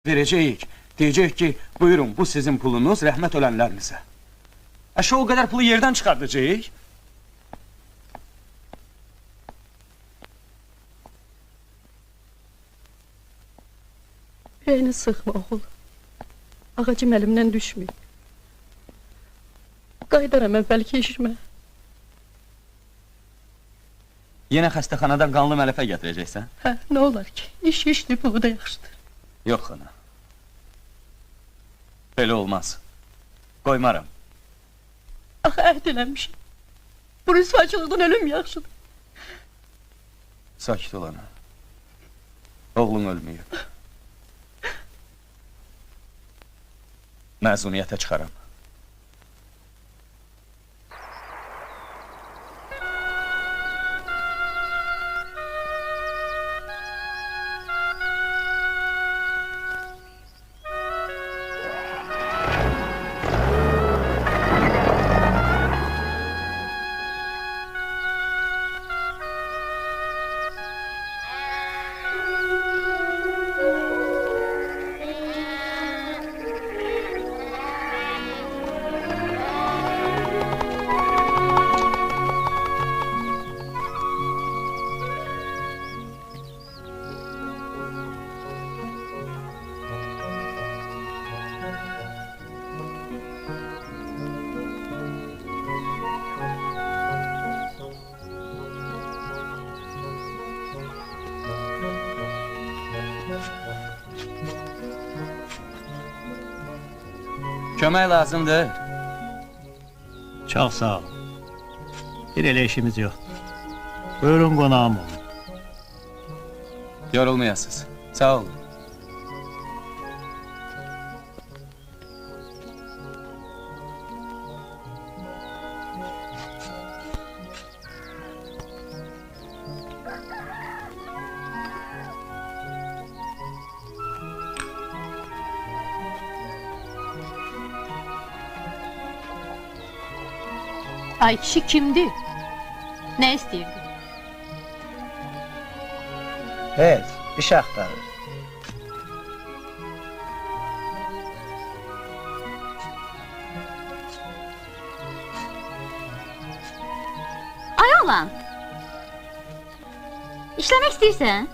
Verəcəyik. Deyəcək ki, buyurun, bu sizin pulunuz rəhmət ölənlərinizə. Əşə o qədər pulu yerdən çıxardacaq. Ürəyini sıxma oğul. Ağacım əlimdən düşmür. Qaydaram əvvəlki işimə. Yenə xəstəxanadan qanlı mələfə gətirəcəksən? Hə, nə olar ki? İş işdir, pulu da yaxşıdır. Yox, xana. Belə olmaz. Qoymaram. Axı əhd eləmişim. Bu rüsvaçılıqdan ölüm yaxşıdır. Sakit ol ana. Oğlun ölməyib. Məzuniyyətə çıxaram. Kömək lazımdır. Çox sağ ol. Bir elə işimiz yox. Buyurun qonağım olun. Yorulmayasınız. Sağ olun. Ay kişi kimdi? Ne istəyirdi? Heç, iş axtarır. Ay oğlan! İşləmək istəyirsən?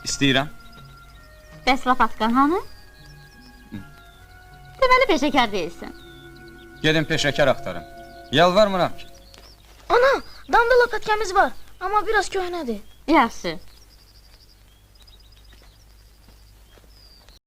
İstəyirəm. Bəs lapatkan hanı? Deməli peşəkar deyilsin. Gedin peşəkar axtarın. Yalvarmıram ki. Ana, damda lapatkemiz var ama biraz köhnədir. Yaxşı.